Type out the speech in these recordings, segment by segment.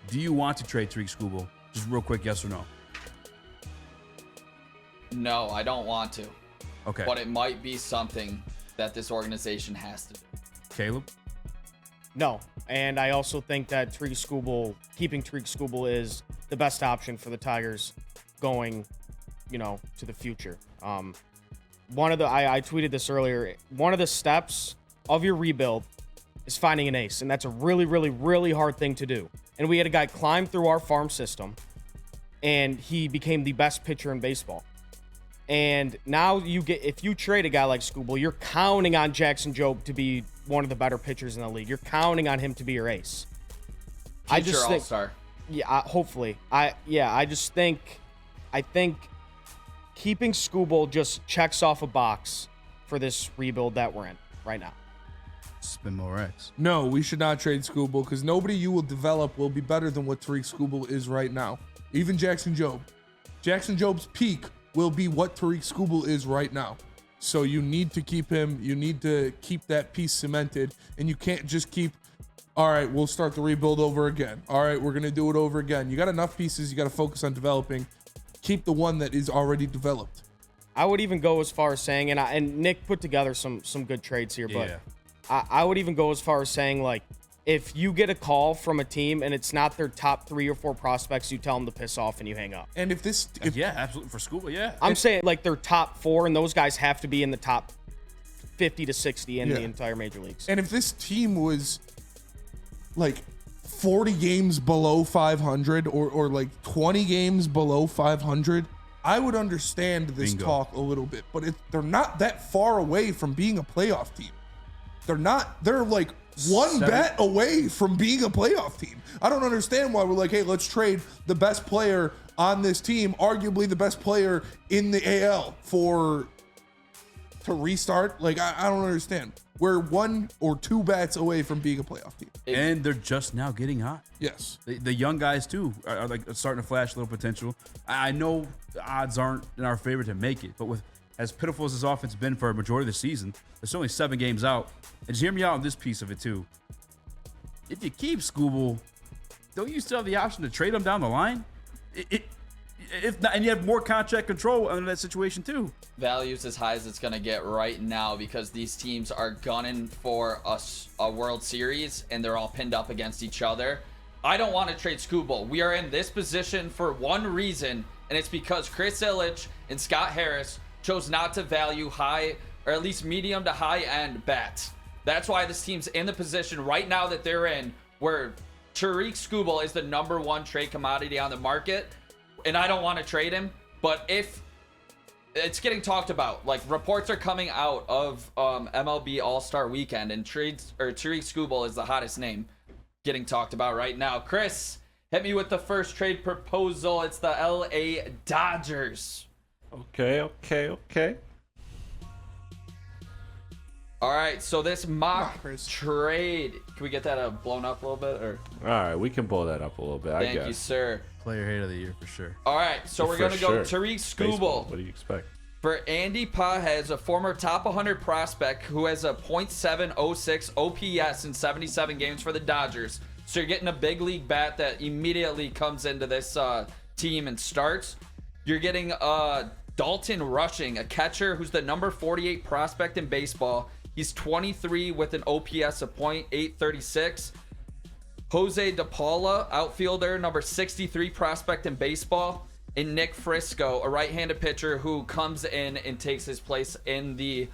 Do you want to trade Tarik Skubal? Just real quick, yes or no? No, I don't want to. Okay. But it might be something that this organization has to do. Caleb? No. And I also think that keeping Tarik Skubal is the best option for the Tigers going, to the future. I tweeted this earlier. One of the steps of your rebuild is finding an ace, and that's a really, really, really hard thing to do. And we had a guy climb through our farm system, and he became the best pitcher in baseball. And now if you trade a guy like Skubal, you're counting on Jackson Jobe to be one of the better pitchers in the league. You're counting on him to be your ace. Future all-star. Yeah, hopefully. I think keeping Skubal just checks off a box for this rebuild that we're in right now. Spin more X. No, we should not trade Skubal because nobody you will develop will be better than what Tarik Skubal is right now. Even Jackson Jobe. Jackson Jobe's peak will be what Tarik Skubal is right now. So you need to keep him. You need to keep that piece cemented. And you can't just keep, all right, we'll start the rebuild over again. All right, we're going to do it over again. You got enough pieces. You got to focus on developing. Keep the one that is already developed. I would even go as far as saying, and Nick put together some good trades here, but I would even go as far as saying, like, if you get a call from a team and it's not their top 3 or 4 prospects, you tell them to piss off and you hang up. And if yeah, absolutely, for Skubal, yeah. I'm saying, like, their top 4, and those guys have to be in the top 50 to 60 in the entire major leagues. And if this team was, like, 40 games below 500 or like 20 games below 500, I would understand this talk a little bit. But they're not that far away from being a playoff team. They're like one bet away from being a playoff team. I don't understand why we're like, hey, let's trade the best player on this team, arguably the best player in the AL to restart. Like, I don't understand. We're 1 or 2 bats away from being a playoff team. And they're just now getting hot. Yes. The young guys, too, are like starting to flash a little potential. I know the odds aren't in our favor to make it, but with as pitiful as this offense has been for a majority of the season, there's only 7 games out. And just hear me out on this piece of it, too. If you keep Skubal, don't you still have the option to trade him down the line? If not, and you have more contract control under that situation, too. Value's as high as it's going to get right now because these teams are gunning for a World Series, and they're all pinned up against each other. I don't want to trade Skubal. We are in this position for one reason, and it's because Chris Ilitch and Scott Harris chose not to value high, or at least medium to high-end bats. That's why this team's in the position right now that they're in, where Tarik Skubal is the #1 trade commodity on the market, and I don't want to trade him. But if it's getting talked about, like reports are coming out of MLB All-Star Weekend, and Tarik Skubal is the hottest name getting talked about right now. Chris, hit me with the first trade proposal. It's the LA Dodgers. Okay. All right, so this mock trade, can we get that blown up a little bit? Or All right, we can blow that up a little bit, I guess. Thank you, sir. Player hate of the year for sure. All right, so we're going to go Tarik Skubal. Baseball, what do you expect? For Andy Pajes, a former top 100 prospect who has a .706 OPS in 77 games for the Dodgers. So you're getting a big league bat that immediately comes into this team and starts. You're getting Dalton Rushing, a catcher who's the number 48 prospect in baseball. He's 23 with an OPS of .836. Jose DePaula, outfielder, number 63 prospect in baseball. And Nick Frisco, a right-handed pitcher who comes in and takes his place in the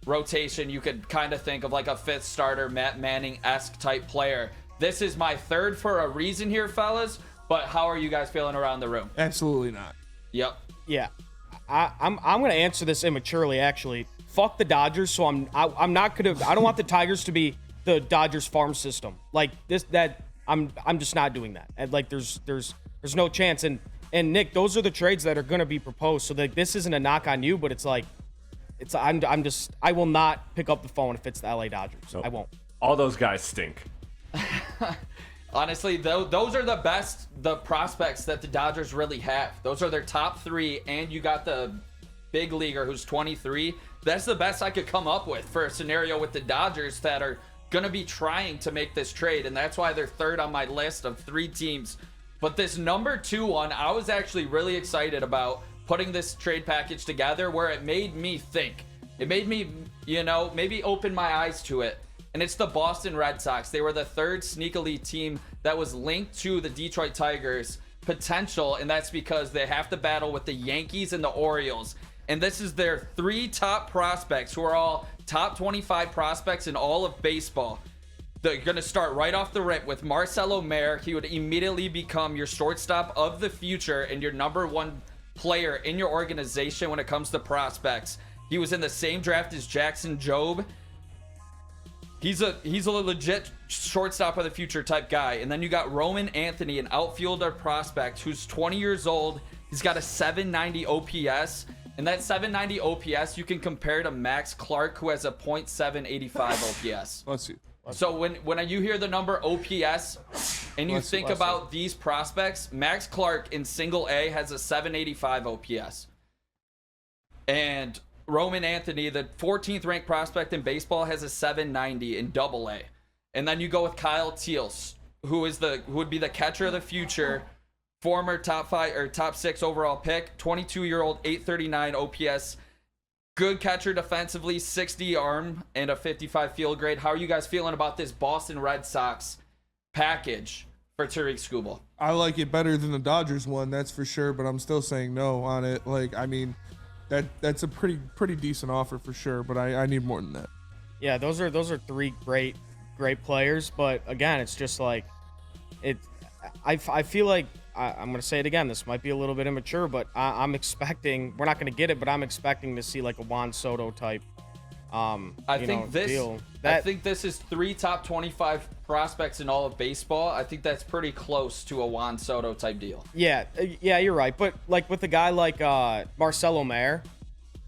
rotation. You could kind of think of like a 5th starter, Matt Manning-esque type player. This is my third for a reason here, fellas. But how are you guys feeling around the room? Absolutely not. Yep. Yeah. I'm going to answer this immaturely, actually. Fuck the Dodgers, so I'm not going to – I don't want the Tigers to be the Dodgers farm system. Like, I'm just not doing that. And, like, there's no chance. And Nick, those are the trades that are going to be proposed. So, like, this isn't a knock on you, but it's like – I will not pick up the phone if it's the LA Dodgers. Nope. I won't. All those guys stink. Honestly, those are the prospects that the Dodgers really have. Those are their top 3, and you got the big leaguer who's 23. That's the best I could come up with for a scenario with the Dodgers that are going to be trying to make this trade, and that's why they're third on my list of 3 teams. But this number 2 one, I was actually really excited about putting this trade package together, where it made me think. It made me, maybe open my eyes to it. And it's the Boston Red Sox. They were the 3rd sneakily team that was linked to the Detroit Tigers potential, and that's because they have to battle with the Yankees and the Orioles. And this is their 3 top prospects, who are all top 25 prospects in all of baseball. They're going to start right off the rip with Marcelo Mayer. He would immediately become your shortstop of the future and your number 1 player in your organization when it comes to prospects. He was in the same draft as Jackson Jobe. He's a legit shortstop of the future type guy. And then you got Roman Anthony, an outfielder prospect who's 20 years old. He's got a 790 OPS. And that 790 OPS you can compare to Max Clark, who has a .785 OPS. Let's see. So when you hear the number OPS and you think about these prospects, Max Clark in single A has a 785 OPS. And Roman Anthony, the 14th ranked prospect in baseball, has a 790 in double A. And then you go with Kyle Teals, who would be the catcher of the future, former top 6 overall pick, 22-year-old, 839 OPS. Good catcher defensively, 60 arm, and a 55 field grade. How are you guys feeling about this Boston Red Sox package for Tarik Skubal? I like it better than the Dodgers one, that's for sure, but I'm still saying no on it. That's a pretty decent offer for sure, but I need more than that. Yeah, those are 3 great players, but again, it's just like I feel like I'm going to say it again. This might be a little bit immature, but I'm expecting – we're not going to get it, but I'm expecting to see like a Juan Soto type deal. I think this is 3 top 25 prospects in all of baseball. I think that's pretty close to a Juan Soto type deal. Yeah, you're right. But like with a guy like Marcelo Mayer,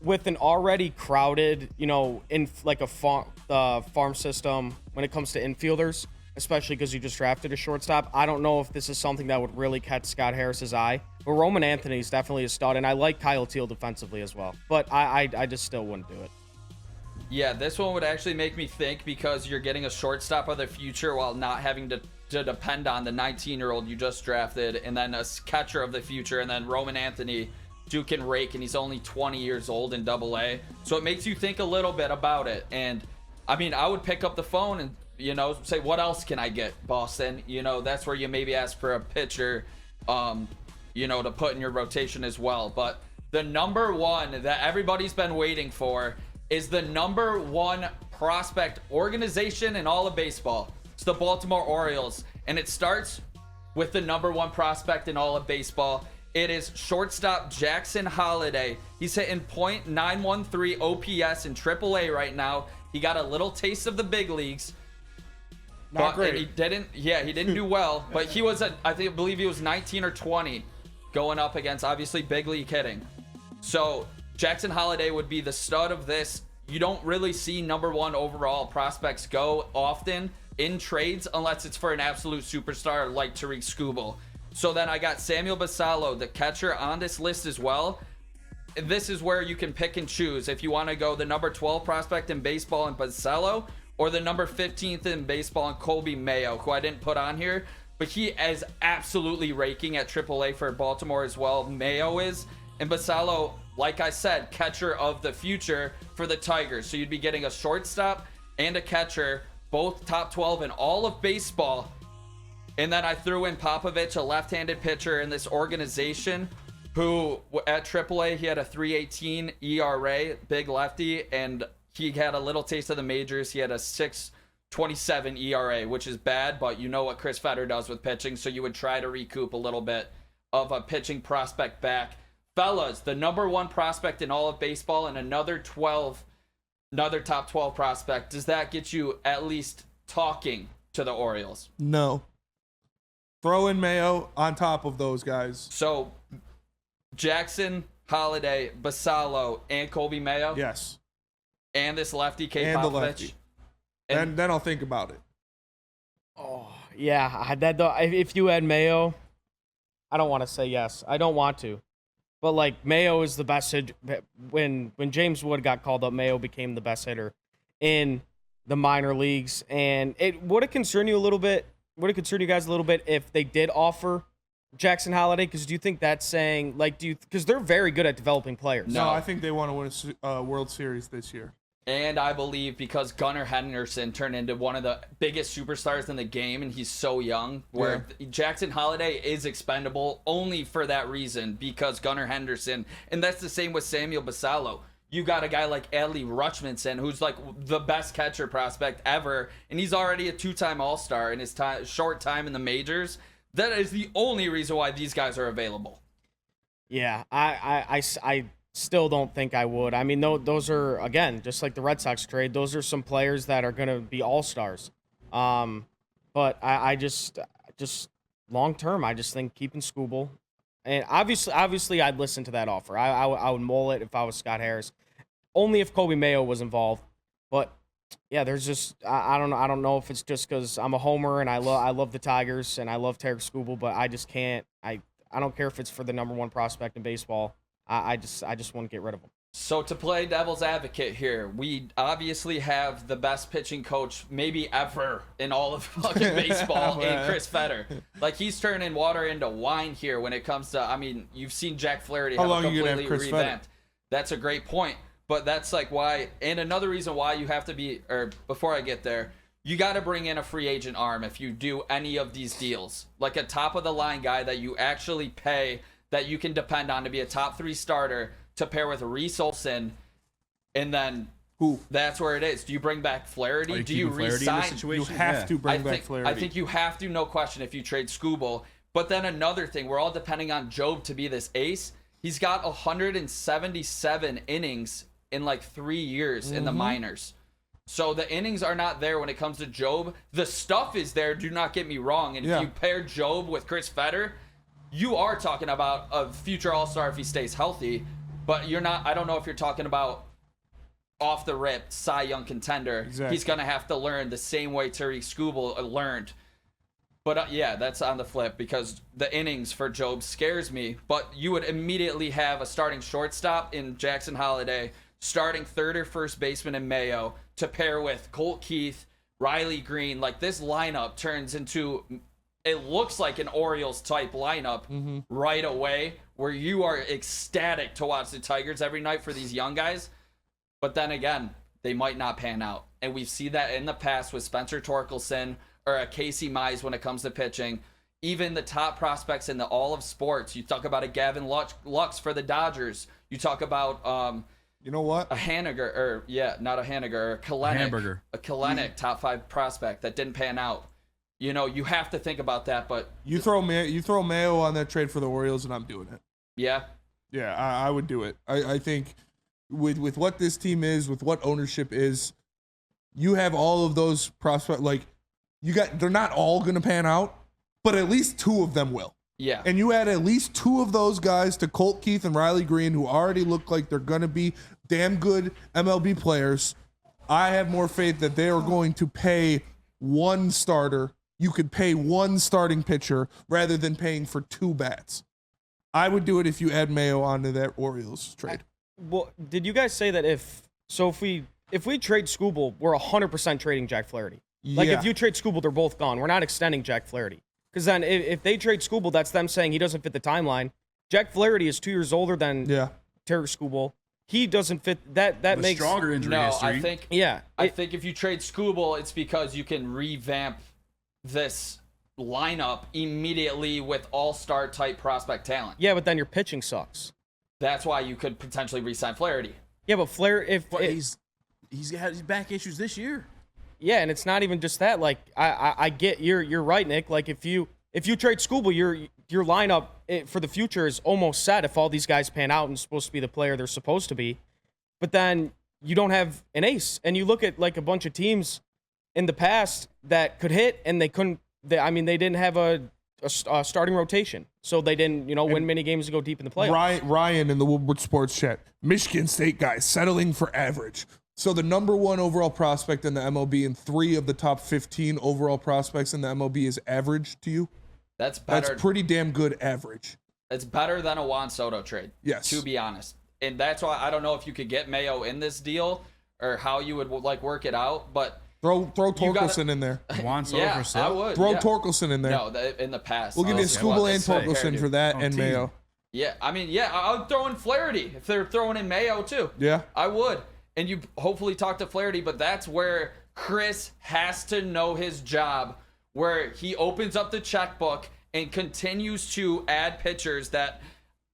with an already crowded, in like a farm system when it comes to infielders – especially because you just drafted a shortstop. I don't know if this is something that would really catch Scott Harris's eye. But Roman Anthony is definitely a stud, and I like Kyle Teal defensively as well. But I just still wouldn't do it. Yeah, this one would actually make me think, because you're getting a shortstop of the future while not having to depend on the 19-year-old you just drafted, and then a catcher of the future, and then Roman Anthony, Duke and rake, and he's only 20 years old in Double-A. So it makes you think a little bit about it. And, I mean, I would pick up the phone and say, what else can I get, Boston? That's where you maybe ask for a pitcher, to put in your rotation as well. But the number 1 that everybody's been waiting for is the number 1 prospect organization in all of baseball. It's the Baltimore Orioles. And it starts with the number 1 prospect in all of baseball. It is shortstop Jackson Holliday. He's hitting .913 OPS in AAA right now. He got a little taste of the big leagues. Not great. He didn't do well, but he was I believe he was 19 or 20 going up against obviously big league hitting. So Jackson Holliday would be the stud of this. You don't really see number 1 overall prospects go often in trades unless it's for an absolute superstar like Tarik Skubal. So then I got Samuel Basallo, the catcher, on this list as well. This is where you can pick and choose if you want to go the number 12 prospect in baseball in Basallo, or the number 15th in baseball in Colby Mayo, who I didn't put on here, but he is absolutely raking at AAA for Baltimore as well. Mayo is. And Basallo, like I said, catcher of the future for the Tigers. So you'd be getting a shortstop and a catcher, both top 12 in all of baseball. And then I threw in Popovich, a left-handed pitcher in this organization, who at AAA, he had a 3.18 ERA, big lefty, and he had a little taste of the majors. He had a 6.27 ERA, which is bad, but you know what Chris Fetter does with pitching, so you would try to recoup a little bit of a pitching prospect back. Fellas, the number 1 prospect in all of baseball and another top 12 prospect. Does that get you at least talking to the Orioles? No. Throw in Mayo on top of those guys. So Jackson, Holliday, Basallo, and Colby Mayo? Yes. And this lefty, K. And Popovich. the lefty. Then I'll think about it. Oh, yeah. If you had Mayo, I don't want to say yes. I don't want to. But, like, Mayo is the best hitter. When James Wood got called up, Mayo became the best hitter in the minor leagues, and would it concern you a little bit? Would it concern you guys a little bit if they did offer Jackson Holiday? Because do you think that's saying, like, because they're very good at developing players? No, I think they want to win a World Series this year. And I believe because Gunnar Henderson turned into one of the biggest superstars in the game, and he's so young, where Jackson Holiday is expendable only for that reason, because Gunnar Henderson, and that's the same with Samuel Basallo. You got a guy like Adley Rutschmanson, who's like the best catcher prospect ever, and he's already a 2-time All-Star in his short time in the majors. That is the only reason why these guys are available. Yeah, I still don't think I would. I mean, those are, again, just like the Red Sox trade, those are some players that are going to be all-stars. But I just long term, I just think keeping Skubal, and obviously I'd listen to that offer. I would mull it if I was Scott Harris, only if Kobe Mayo was involved. But yeah, there's just I don't know if it's just because I'm a homer and I love the Tigers and I love Tarik Skubal, but I just can't. I don't care if it's for the number 1 prospect in baseball. I just want to get rid of him. So to play devil's advocate here, we obviously have the best pitching coach maybe ever in all of fucking baseball in Chris Fetter. Like, he's turning water into wine here when it comes to, I mean, you've seen Jack Flaherty have a completely revamped. That's a great point. But that's like why, and another reason why you have to be, or before I get there, you got to bring in a free agent arm if you do any of these deals. Like a top of the line guy that you actually pay, that you can depend on to be a top 3 starter to pair with Reese Olson, and then that's where it is. Do you bring back Flaherty? Do you re-sign? You have to bring back Flaherty. I think you have to, no question, if you trade Skubal. But then another thing, we're all depending on Job to be this ace. He's got 177 innings in like 3 years in the minors. So the innings are not there when it comes to Job. The stuff is there, do not get me wrong. And if you pair Job with Chris Fetter, you are talking about a future all-star if he stays healthy, but you're not. I don't know if you're talking about off the rip Cy Young contender. Exactly. He's going to have to learn the same way Tarik Skubal learned. But yeah, that's on the flip, because the innings for Job scares me. But you would immediately have a starting shortstop in Jackson Holiday, starting third or first baseman in Mayo, to pair with Colt Keith, Riley Green. Like, this lineup turns into, it looks like an Orioles type lineup right away, where you are ecstatic to watch the Tigers every night for these young guys. But then again, they might not pan out. And we've seen that in the past with Spencer Torkelson or a Casey Mize when it comes to pitching. Even the top prospects in the all of sports. You talk about a Gavin Lux for the Dodgers. You talk about you know what? A Haniger, or not a Haniger, a Kalenic. A Kalenic, top 5 prospect that didn't pan out. You know, you have to think about that, but you throw Mayo on that trade for the Orioles, and I'm doing it. Yeah, I would do it. I think with what this team is, with what ownership is, you have all of those prospects. Like, they're not all going to pan out, but at least 2 of them will. Yeah. And you add at least 2 of those guys to Colt Keith and Riley Green, who already look like they're going to be damn good MLB players. I have more faith that they are going to pay 1 starter. You could pay 1 starting pitcher rather than paying for 2 bats. I would do it if you add Mayo onto that Orioles trade. Well, did you guys say that if we trade Skubal, we're 100% trading Jack Flaherty? Like, if you trade Skubal, they're both gone. We're not extending Jack Flaherty. Because then if they trade Skubal, that's them saying he doesn't fit the timeline. Jack Flaherty is 2 years older than Tarik Skubal. He doesn't fit that makes stronger injury history. I think if you trade Skubal, it's because you can revamp this lineup immediately with all-star type prospect talent. Yeah, but then your pitching sucks. That's why you could potentially re-sign Flaherty. Yeah, but he's had back issues this year. Yeah, and it's not even just that. Like, I get you're right, Nick. Like, if you trade Skubal, your lineup for the future is almost set if all these guys pan out and supposed to be the player they're supposed to be. But then you don't have an ace, and you look at like a bunch of teams in the past that could hit, and they couldn't. They didn't have a starting rotation, so they didn't win many games to go deep in the playoffs. Ryan in the Woodward Sports Chat, Michigan State guys settling for average. So the number 1 overall prospect in the MLB and 3 of the top 15 overall prospects in the MLB is average to you? That's better. That's pretty damn good average. It's better than a Juan Soto trade. Yes. To be honest. And that's why I don't know if you could get Mayo in this deal or how you would like work it out, but Throw Torkelson in there. Juan Soto Yeah, for sale? I would. Throw yeah. Torkelson in there. No, in the past. We'll give you honestly, Skubal what and they said. Torkelson for that, and team. Mayo. Yeah, I mean, yeah, I'll throw in Flaherty if they're throwing in Mayo too. Yeah. I would. And you hopefully talk to Flaherty, but that's where Chris has to know his job, where he opens up the checkbook and continues to add pitchers that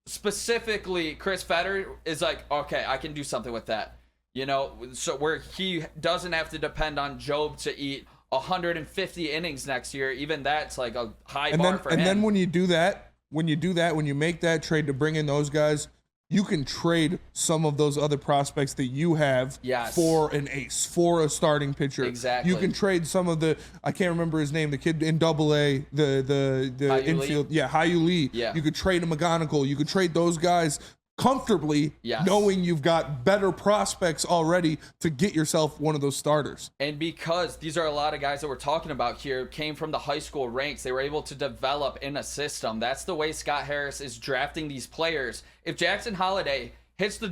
specifically Chris Fetter is like, okay, I can do something with that. You know, so where he doesn't have to depend on Job to eat 150 innings next year. Even that's like a high bar for him. And then when you do that, when you make that trade to bring in those guys, you can trade some of those other prospects that you have for an ace, for a starting pitcher. Exactly. You can trade some of the, I can't remember his name, the kid in Double-A, the infield. Yeah, Hayu Lee. Yeah. You could trade a McGonigal. You could trade those guys comfortably, knowing you've got better prospects already to get yourself one of those starters. And because these are a lot of guys that we're talking about here, came from the high school ranks, they were able to develop in a system. That's the way Scott Harris is drafting these players. If Jackson Holiday hits the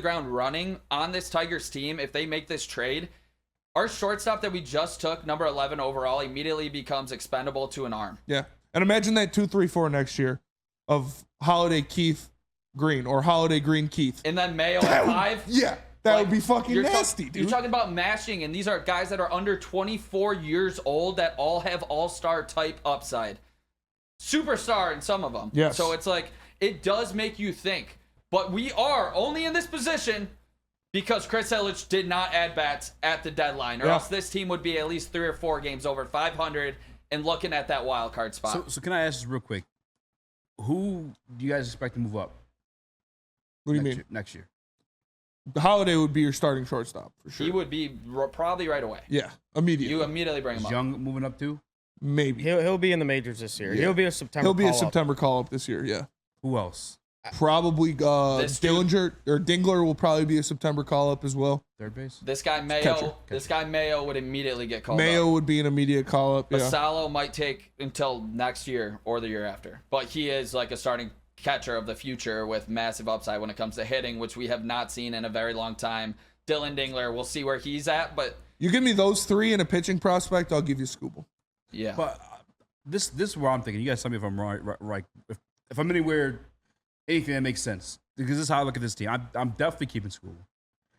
ground running on this Tigers team, if they make this trade, our shortstop that we just took, number 11 overall, immediately becomes expendable to an arm. Yeah. And imagine that 2-3-4 next year of Holiday, Keith, Green, or Holiday, Green, Keith. And then Mayo at 5. Yeah. That would be fucking nasty, dude. You're talking about mashing, and these are guys that are under 24 years old that all have all-star type upside. Superstar in some of them. Yes. So it's like, it does make you think. But we are only in this position because Chris Ilitch did not add bats at the deadline, or else this team would be at least 3 or 4 games over 500 and looking at that wild card spot. So can I ask this real quick? Who do you guys expect to move up? What do you mean? Next year. Holiday would be your starting shortstop for sure. He would be probably right away. Yeah, immediately. You immediately bring him Is up. Young moving up too? Maybe. He'll be in the majors this year. Yeah. He'll be a September. He'll be a call-up. September call up this year. Yeah. Who else? Probably This dude- Dillinger or Dingler will probably be a September call up as well. Third base? This guy Mayo, Catcher. this guy Mayo would immediately get called Mayo up. would be an immediate call up. Yeah. Basalo might take until next year or the year after, but he is like a starting catcher of the future with massive upside when it comes to hitting, which we have not seen in a very long time. Dylan Dingler, we'll see where he's at, but You give me those 3 and a pitching prospect, I'll give you Skubal. yeah. But this is where I'm thinking. You guys tell me if I'm right. If I'm anywhere, anything that makes sense. Because this is how I look at this team. I'm definitely keeping Skubal.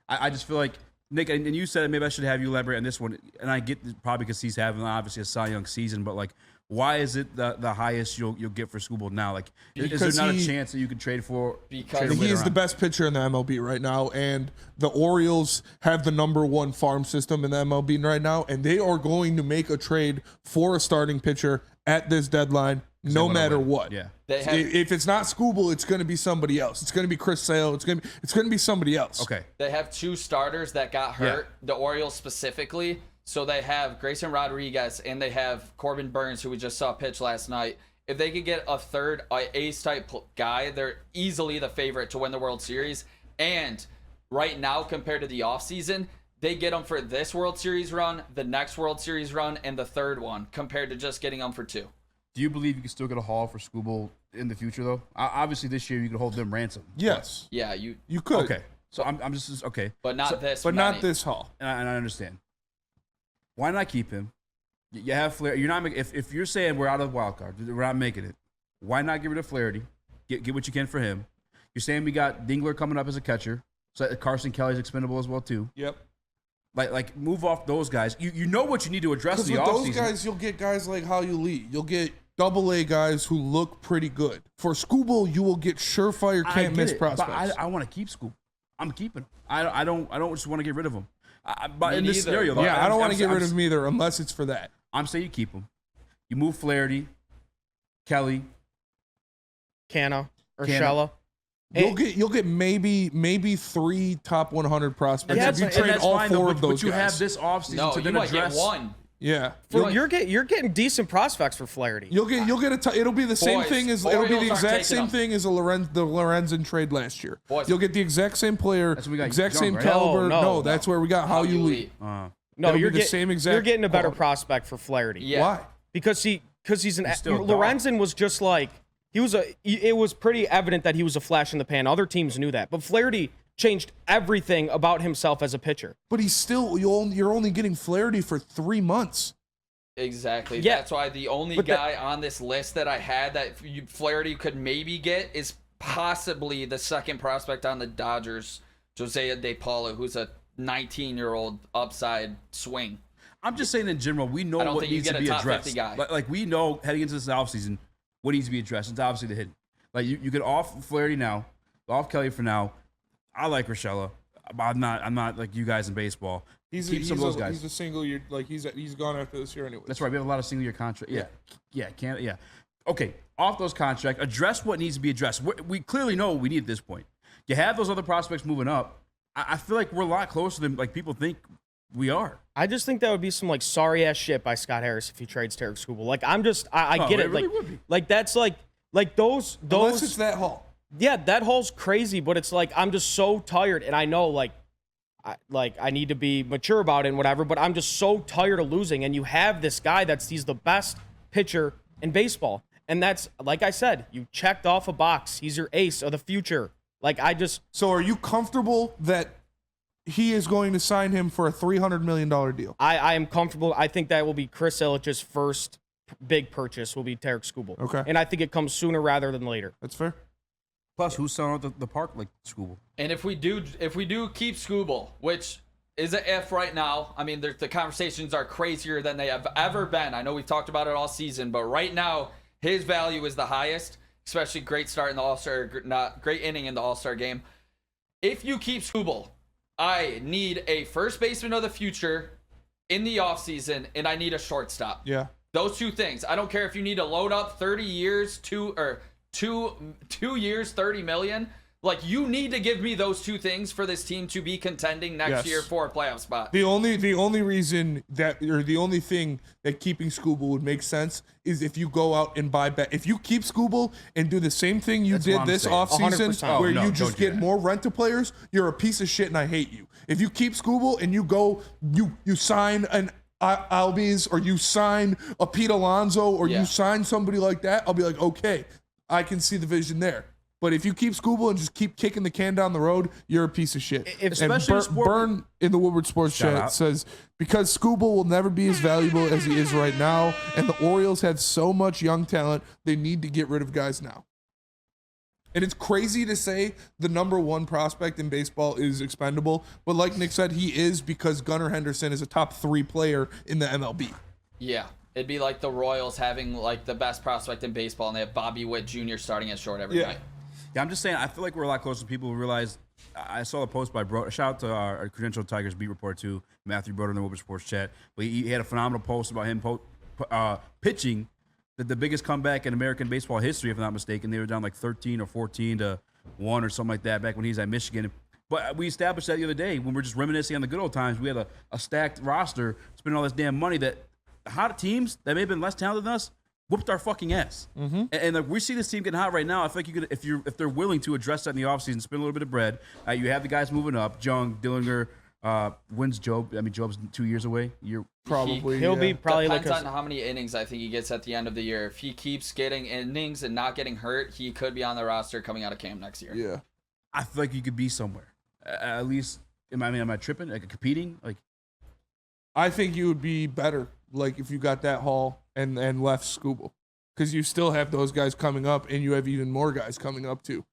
I just feel like, Nick, and you said it, maybe I should have you elaborate on this one. And I get probably because he's having obviously a Cy Young season, but like, why is it the highest you'll get for Skubal now? Like, is there not a chance that you could trade for? Because He is the best pitcher in the MLB right now, and the Orioles have the #1 farm system in the MLB right now, and they are going to make a trade for a starting pitcher at this deadline, no matter what. Yeah. They have, If it's not Skubal, it's going to be somebody else. It's going to be Chris Sale. It's going to be somebody else. Okay. they have 2 starters that got hurt, the Orioles specifically. So they have Grayson Rodriguez and they have Corbin Burns, who we just saw pitch last night. If they could get a third ace-type guy, they're easily the favorite to win the World Series. And right now, compared to the offseason, they get them for this World Series run, the next World Series run, and the third one, compared to just getting them for 2. Do you believe you can still get a haul for Skubal in the future, though? Obviously, this year you could hold them ransom. Yes. Yeah, you could. Okay. So I'm just okay. but not this But many. not this haul. And I understand. Why not keep him? You have Flair. You're not making. If you're saying we're out of the wild card, we're not making it. Why not get rid of Flaherty? Get what you can for him. You're saying we got Dingler coming up as a catcher, so Carson Kelly's expendable as well too. Yep. Like move off those guys. You know what you need to address in Because the with those offseason. guys, you'll get guys like Hayu Lee. You'll get AA guys who look pretty good. For Skubal, you will get surefire I can't get miss it, prospects. But I want to keep Skubal. I'm keeping him. I don't just want to get rid of him. But Me in this neither. scenario, though, yeah, I don't want to get rid I'm- of him either unless it's for that. I'm saying you keep him. You move Flaherty, Kelly. Canna, Canna. Urshela. You'll get maybe 3 top 100 prospects Yeah, if you and trade that's all fine, 4 though, of those but you guys. have this offseason No, to you then might address. get 1. Yeah. You're getting decent prospects for Flaherty. You'll get it'll be the same Boys, thing as it'll be the Orioles aren't exact taking same them. thing as the Lorenzen trade last year. Boys. You'll get the exact same player, That's what we got exact Young, same right? caliber. No, That's where we got How Hayu you Lee. lead. No, It'll you're be the same exact You're getting a better quality. prospect for Flaherty. Yeah. Why? Because he's an still a dog. Lorenzen was just like it was pretty evident that he was a flash in the pan. Other teams knew that, but Flaherty changed everything about himself as a pitcher. But he's still, you're only getting Flaherty for 3 months. Exactly. Yeah. That's why the only guy on this list that I had that Flaherty could maybe get is possibly the second prospect on the Dodgers, Jose De Paula, who's a 19-year-old upside swing. I'm just saying in general, we know I don't what think you needs to get a be top 50 addressed. guy. Like we know heading into this offseason what needs to be addressed. It's obviously the hitting. Like you get off Flaherty now, off Kelly for now. I like Urshela. I'm not like you guys in baseball. Keep some of those guys. He's a single year, like he's gone after this year anyway. That's right. We have a lot of single year contracts. Yeah. Okay, off those contracts, address what needs to be addressed. We clearly know what we need at this point. You have those other prospects moving up. I feel like we're a lot closer than like people think we are. I just think that would be some like sorry ass shit by Scott Harris if he trades Tarik Skubal. Like I get it. Really would be. Like that's like those. Unless it's that haul. Yeah, that haul's crazy, but it's like I'm just so tired, and I know I need to be mature about it and whatever, but I'm just so tired of losing. And you have this guy he's the best pitcher in baseball, and that's like I said, you checked off a box. He's your ace of the future. So are you comfortable that he is going to sign him for a $300 million deal? I am comfortable. I think that will be Chris Ilitch's first big purchase will be Tarik Skubal. Okay. And I think it comes sooner rather than later. That's fair. Plus, who's selling out the park like Skubal? And if we do keep Skubal, which is an if right now, I mean, the conversations are crazier than they have ever been. I know we've talked about it all season, but right now his value is the highest, especially great start in the All-Star, not great inning in the All-Star game. If you keep Skubal, I need a first baseman of the future in the offseason, and I need a shortstop. Yeah. Those two things. I don't care if you need to load up 30 years, 2 years, 30 million. Like, you need to give me those two things for this team to be contending next year for a playoff spot. The only reason that, or the only thing that keeping Skubal would make sense is if you go out and buy back. If you keep Skubal and do the same thing you did this offseason, 100%. where Oh, no, you just don't do get that. more rental players, you're a piece of shit and I hate you. If you keep Skubal and you go, you sign an Albies, or you sign a Pete Alonso, or you sign somebody like that, I'll be like, okay, I can see the vision there. But if you keep Skubal and just keep kicking the can down the road, you're a piece of shit. Especially and Burn in the Woodward Sports Shout Chat out. says, because Skubal will never be as valuable as he is right now, and the Orioles have so much young talent, they need to get rid of guys now. And it's crazy to say the number one prospect in baseball is expendable, but like Nick said, he is, because Gunnar Henderson is a top 3 player in the MLB. Yeah. It'd be like the Royals having like the best prospect in baseball, and they have Bobby Witt Jr. starting at short every night. Yeah, I'm just saying, I feel like we're a lot closer to people who realize. I saw a post by shout out to our Credential Tigers beat reporter too, Matthew Broder in the Woodward Sports Chat. But he had a phenomenal post about him pitching the biggest comeback in American baseball history, if I'm not mistaken. They were down like 13 or 14 to 1 or something like that back when he was at Michigan. But we established that the other day when we were just reminiscing on the good old times. We had a stacked roster, spending all this damn money that hot teams that may have been less talented than us whooped our fucking ass. Mm-hmm. And like, we see this team getting hot right now. I feel like you could, if they're willing to address that in the offseason, spend a little bit of bread. You have the guys moving up. Jung, Dillinger, when's Job? I mean, Job's 2 years away. He'll be probably Depends like on how many innings I think he gets at the end of the year. If he keeps getting innings and not getting hurt, he could be on the roster coming out of camp next year. Yeah. I feel like you could be somewhere. At least, am I tripping? Like competing? Like, I think you would be better, like, if you got that haul and left Skubal, because you still have those guys coming up, and you have even more guys coming up too.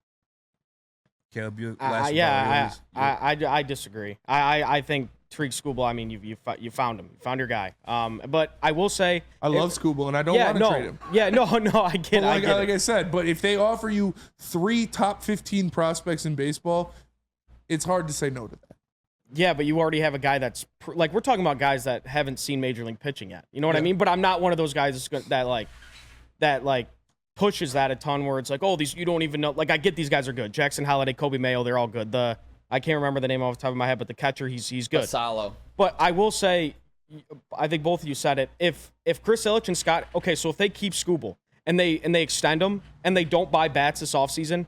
Caleb, you I disagree. I think Tarik Skubal, I mean, you found him. You found your guy. But I will say, I love Skubal, and I don't want to trade him. Yeah, no, I get it. Like I said, but if they offer you 3 top 15 prospects in baseball, it's hard to say no to that. Yeah, but you already have a guy that's like, we're talking about guys that haven't seen major league pitching yet. You know what I mean? But I'm not one of those guys that pushes that a ton, where it's like, oh, these, you don't even know. Like, I get these guys are good. Jackson Holliday, Kobe Mayo, they're all good. I can't remember the name off the top of my head, but the catcher, he's good. Basalo. But I will say, I think both of you said it. If Chris Ilitch and Scott, okay, so if they keep Skubal and they extend him and they don't buy bats this offseason,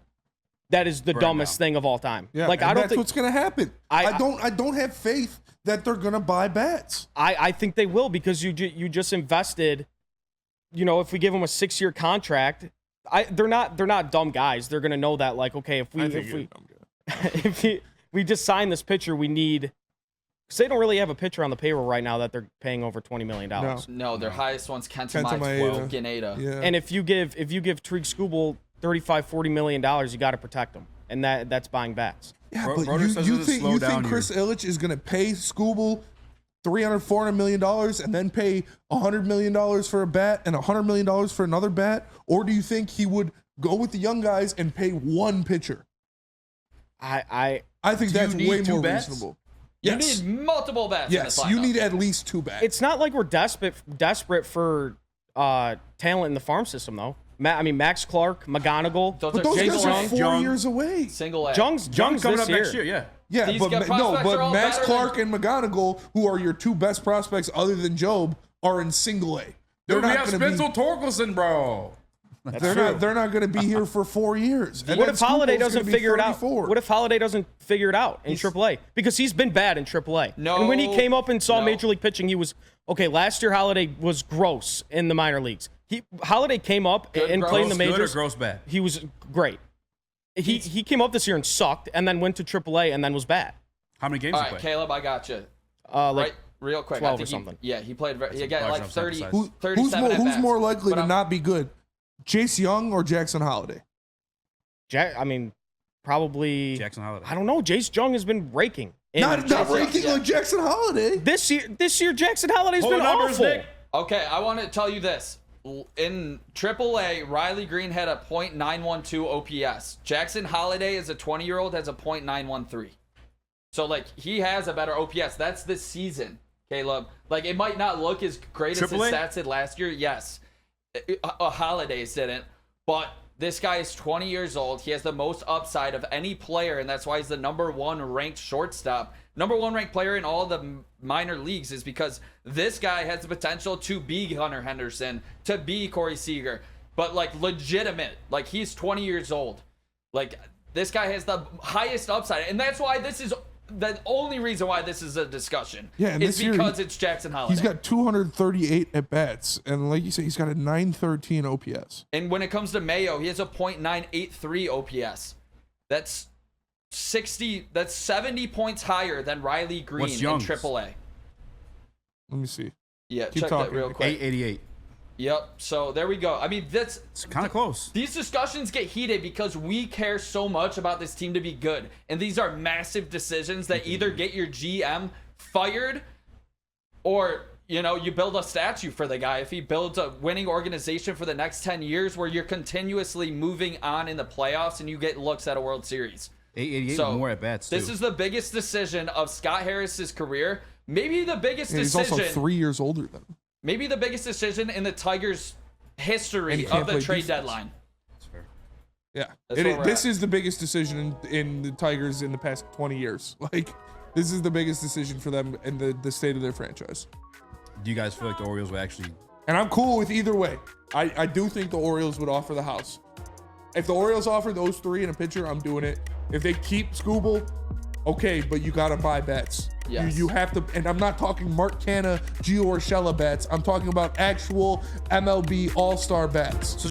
that is the dumbest thing of all time. Yeah, like, and I don't that's think what's gonna happen. I don't have faith that they're gonna buy bats. I think they will, because you just invested. You know, if we give them a 6-year contract, they're not dumb guys. They're gonna know that, like, okay, if we we just signed this pitcher. We need, because they don't really have a pitcher on the payroll right now that they're paying over $20 million. No, their highest one's Kenta Kenta Maeda. Ganeda. Yeah. And if you give Tarik Skubal $35-40 million, you got to protect him, and that's buying bats. Yeah, Bro- but Broder says you it's a think slow down Chris Ilitch is going to pay Skubal $300-400 million and then pay $100 million for a bat and $100 million for another bat? Or do you think he would go with the young guys and pay one pitcher? I think Do you that's need way two more bats? You reasonable. Yes. need multiple bats. Yes, in the you lineup. need at least 2 bats. It's not like we're desperate for talent in the farm system, though. Max Clark, McGonigal. Those but are those single guys are A. 4 Young. years away. Single A. Jung's coming this up next year, yeah. Yeah, These but guys' prospects are all Max better Clark and McGonigal, who are your 2 best prospects other than Job, are in single A. They're Dude, we not have going to be. Spencer Torkelson, bro. They're not going to be here for 4 years. And What then if Holiday Skubal's gonna doesn't be figure it out? 34. What if Holiday doesn't figure it out in AAA? Because he's been bad in AAA. No. And when he came up and saw No. Major League pitching, he was okay. Last year, Holiday was gross in the minor leagues. Holiday came up Good, and gross. played in the Good or majors. gross bad? He was great. He came up this year and sucked, and then went to AAA and then was bad. How many games All you right, play? Caleb, I got you. Like real quick. 12 I think or something. He played. He a got large like enough 30, sample size. 37 at Who's bats. more likely But to I'm- not be good? Chase Young or Jackson Holiday? Probably Jackson Holiday. I don't know. Jace Jung has been raking. Not ranking yeah. like Jackson Holiday. This year Jackson Holiday's Hold been numbers, awful. Nick. Okay, I want to tell you this. In AAA, Riley Green had a .912 OPS. Jackson Holiday is a 20-year-old, has a .913. So, like, he has a better OPS. That's this season, Caleb. Like, it might not look as great as his AAA? stats did last year. Yes. Holidays didn't. But this guy is 20 years old. He has the most upside of any player, and that's why he's the #1 ranked shortstop. #1 ranked player in all the minor leagues is because this guy has the potential to be Hunter Henderson, to be Corey Seager, but like legitimate. Like, he's 20 years old. Like, this guy has the highest upside, and that's why this is the only reason why this is a discussion. Yeah, and is this year because it's Jackson Holiday. He's got 238 at bats, and like you say, he's got a 913 OPS. And when it comes to Mayo, he has a .983 OPS. That's 70 points higher than Riley Green What's in Young's? AAA. Let me see. Yeah, Keep check talking. that real quick. 888. Yep. So there we go. I mean, It's kind of close. these discussions get heated because we care so much about this team to be good, and these are massive decisions that either get your GM fired, or you build a statue for the guy if he builds a winning organization for the next 10 years, where you're continuously moving on in the playoffs and you get looks at a World Series. 888 So more at bats too. this is the biggest decision of Scott Harris's career. Maybe the biggest And he's decision. also 3 years older than him. Maybe the biggest decision in the Tigers' And history he can't of the play trade defense. deadline. That's fair. Yeah, That's where we're this at. is the biggest decision in the Tigers in the past 20 years. Like, this is the biggest decision for them in the state of their franchise. Do you guys feel like the Orioles will actually? And I'm cool with either way. I do think the Orioles would offer the house. If the Orioles offer those 3 and a pitcher, I'm doing it. If they keep Skubal, okay, but you got to buy bets. Yes. You have to, and I'm not talking Mark Canha, Gio Urshela bets. I'm talking about actual MLB All-Star bets.